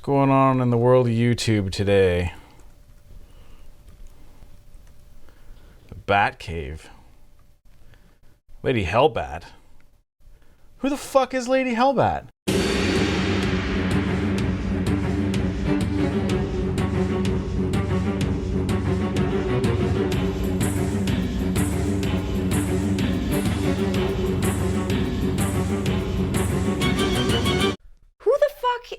going on in the world of YouTube today? The Batcave. Lady Hellbat. Who the fuck is Lady Hellbat?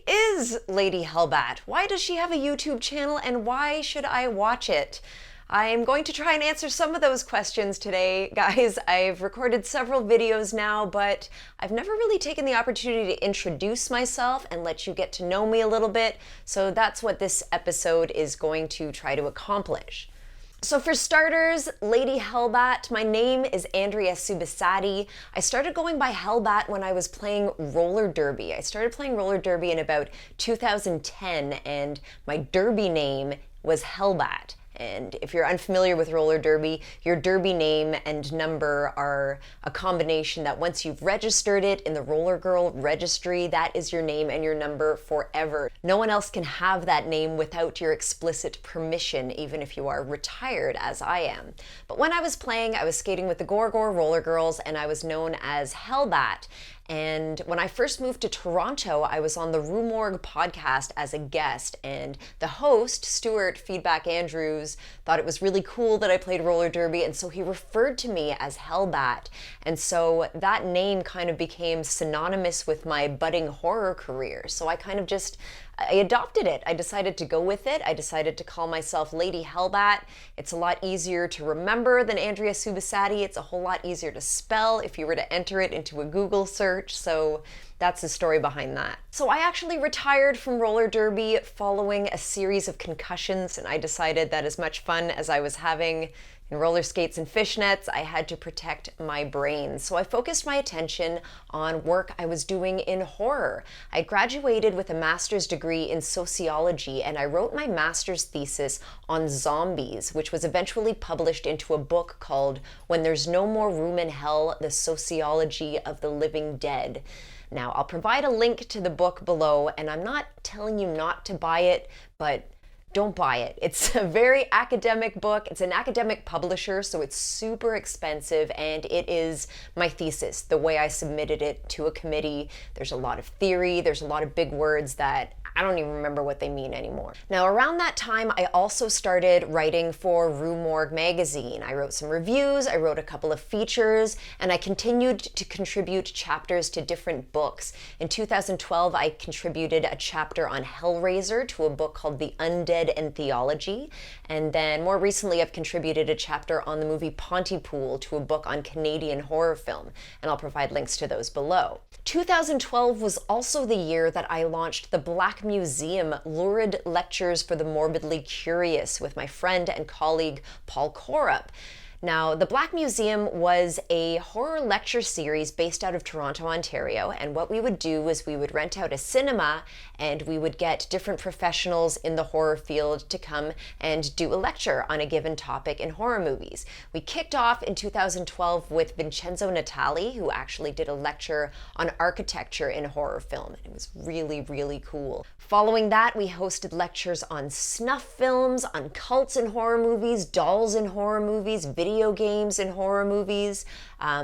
Is Lady Hellbat? Why does she have a YouTube channel and why should I watch it? I am going to try and answer some of those questions today, guys. I've recorded several videos now, but I've never really taken the opportunity to introduce myself and let you get to know me a little bit, so that's what this episode is going to try to accomplish. So for starters, Lady Hellbat, my name is Andrea Subisati. I started going by Hellbat when I was playing roller derby. I started playing roller derby in about 2010, and my derby name was Hellbat. And if you're unfamiliar with roller derby, your derby name and number are a combination that once you've registered it in the Roller Girl registry, that is your name and your number forever. No one else can have that name without your explicit permission, even if you are retired, as I am. But when I was playing, I was skating with the Gore Roller Girls, and I was known as Hellbat. And when I first moved to Toronto, I was on the Rue Morgue podcast as a guest, and the host, Stuart Feedback Andrews, thought it was really cool that I played roller derby, and so he referred to me as Hellbat. And so that name kind of became synonymous with my budding horror career. So I adopted it. I decided to go with it. I decided to call myself Lady Hellbat. It's a lot easier to remember than Andrea Subisati. It's a whole lot easier to spell if you were to enter it into a Google search. So that's the story behind that. So I actually retired from roller derby following a series of concussions, and I decided that as much fun as I was having in roller skates and fishnets, I had to protect my brain. So I focused my attention on work I was doing in horror. I graduated with a master's degree in sociology, and I wrote my master's thesis on zombies, which was eventually published into a book called When There's No More Room in Hell, The Sociology of the Living Dead. Now, I'll provide a link to the book below, and I'm not telling you not to buy it, but don't buy it. It's a very academic book. It's an academic publisher, so it's super expensive, and it is my thesis, the way I submitted it to a committee. There's a lot of theory, there's a lot of big words that I don't even remember what they mean anymore. Now, around that time, I also started writing for Rue Morgue magazine. I wrote some reviews, I wrote a couple of features, and I continued to contribute chapters to different books. In 2012, I contributed a chapter on Hellraiser to a book called The Undead and Theology. And then more recently, I've contributed a chapter on the movie Pontypool to a book on Canadian horror film, and I'll provide links to those below. 2012 was also the year that I launched the Black Museum Lurid Lectures for the Morbidly Curious with my friend and colleague Paul Korup. Now, the Black Museum was a horror lecture series based out of Toronto, Ontario, and what we would do is we would rent out a cinema and we would get different professionals in the horror field to come and do a lecture on a given topic in horror movies. We kicked off in 2012 with Vincenzo Natali, who actually did a lecture on architecture in horror film. It was really, really cool. Following that, we hosted lectures on snuff films, on cults in horror movies, dolls in horror movies, video games in horror movies.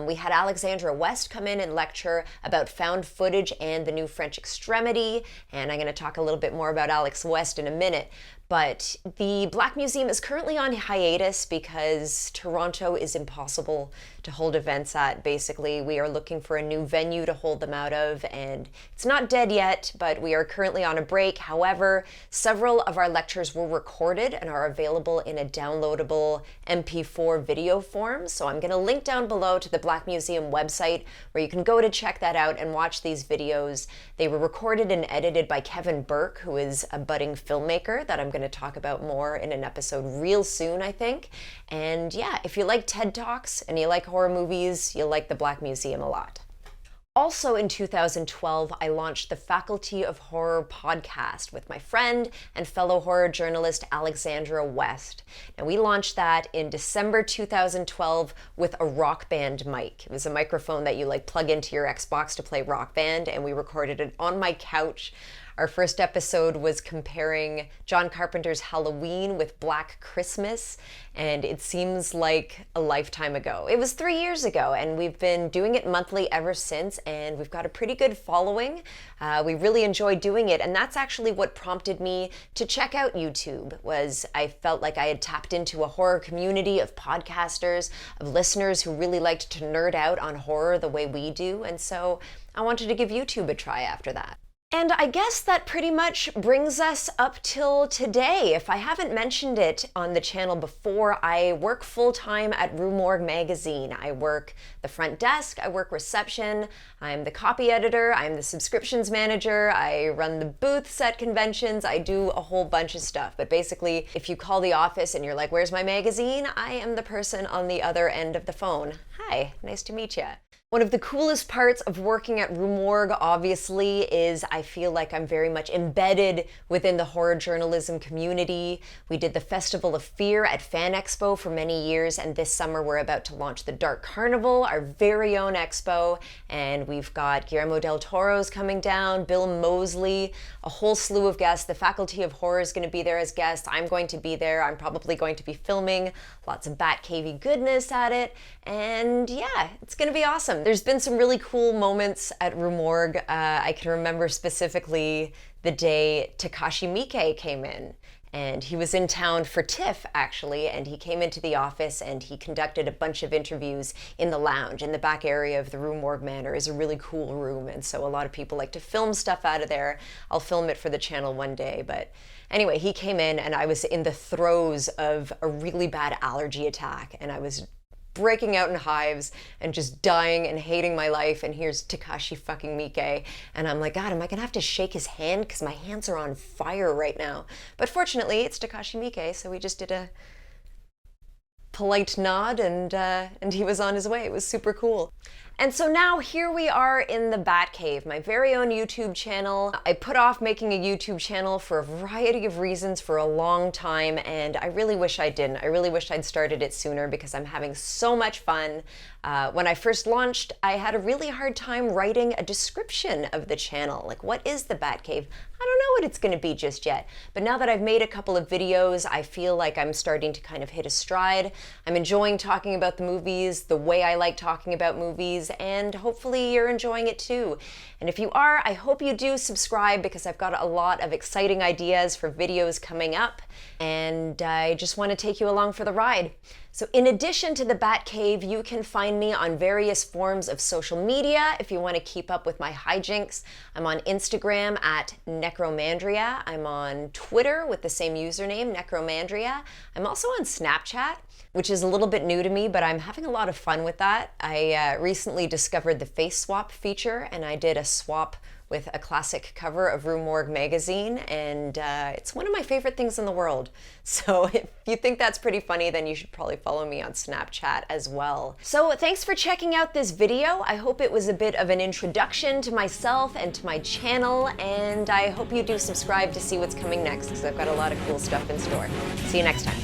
We had Alexandra West come in and lecture about found footage and the new French Extremity, and I'm going to talk a little bit more about Alex West in a minute. But the Black Museum is currently on hiatus because Toronto is impossible to hold events at. Basically, we are looking for a new venue to hold them out of, and it's not dead yet, but we are currently on a break. However, several of our lectures were recorded and are available in a downloadable MP4 video form. So I'm going to link down below to the Black Museum website where you can go to check that out and watch these videos. They were recorded and edited by Kevin Burke, who is a budding filmmaker that I'm going to talk about more in an episode real soon, I think. And yeah, if you like TED Talks and you like horror movies, you'll like the Black Museum a lot. Also in 2012, I launched the Faculty of Horror podcast with my friend and fellow horror journalist Alexandra West. And we launched that in December 2012 with a Rock Band mic. It was a microphone that you plug into your Xbox to play Rock Band, and we recorded it on my couch. Our first episode was comparing John Carpenter's Halloween with Black Christmas, and it seems like a lifetime ago. It was 3 years ago, and we've been doing it monthly ever since, and we've got a pretty good following. We really enjoy doing it, and that's actually what prompted me to check out YouTube. Was I felt like I had tapped into a horror community of podcasters, of listeners who really liked to nerd out on horror the way we do, and so I wanted to give YouTube a try after that. And I guess that pretty much brings us up till today. If I haven't mentioned it on the channel before, I work full-time at Rue Morgue magazine. I work the front desk, I work reception, I'm the copy editor, I'm the subscriptions manager, I run the booths at conventions, I do a whole bunch of stuff. But basically, if you call the office and you're like, "Where's my magazine?" I am the person on the other end of the phone. Hi, nice to meet you. One of the coolest parts of working at Rue Morgue, obviously, is I feel like I'm very much embedded within the horror journalism community. We did the Festival of Fear at Fan Expo for many years, and this summer we're about to launch the Dark Carnival, our very own expo, and we've got Guillermo del Toro's coming down, Bill Moseley, a whole slew of guests. The Faculty of Horror is going to be there as guests. I'm going to be there. I'm probably going to be filming lots of Batcave goodness at it, and yeah, it's going to be awesome. There's been some really cool moments at Rue Morgue. I can remember specifically the day Takashi Miike came in. And he was in town for TIFF, actually, and he came into the office and he conducted a bunch of interviews in the lounge. In the back area of the Rue Morgue Manor is a really cool room, and so a lot of people like to film stuff out of there. I'll film it for the channel one day, but anyway, he came in and I was in the throes of a really bad allergy attack, and I was breaking out in hives and just dying and hating my life, and here's Takashi fucking Miike, and I'm like, God, am I gonna have to shake his hand because my hands are on fire right now? But fortunately, it's Takashi Miike, so we just did a polite nod, and he was on his way. It was super cool. And so now here we are in the Batcave, my very own YouTube channel. I put off making a YouTube channel for a variety of reasons for a long time, and I really wish I didn't. I really wish I'd started it sooner because I'm having so much fun. When I first launched, I had a really hard time writing a description of the channel. Like, what is the Batcave? I don't know what it's going to be just yet. But now that I've made a couple of videos, I feel like I'm starting to kind of hit a stride. I'm enjoying talking about the movies the way I like talking about movies, and hopefully you're enjoying it too. And if you are, I hope you do subscribe because I've got a lot of exciting ideas for videos coming up, and I just want to take you along for the ride. So in addition to the Batcave, you can find me on various forms of social media if you want to keep up with my hijinks. I'm on Instagram at Necromandria. I'm on Twitter with the same username, Necromandria. I'm also on Snapchat, which is a little bit new to me, but I'm having a lot of fun with that. I recently discovered the face swap feature, and I did a swap with a classic cover of Rue Morgue magazine, and it's one of my favorite things in the world. So if you think that's pretty funny, then you should probably follow me on Snapchat as well. So thanks for checking out this video. I hope it was a bit of an introduction to myself and to my channel, and I hope you do subscribe to see what's coming next, because I've got a lot of cool stuff in store. See you next time.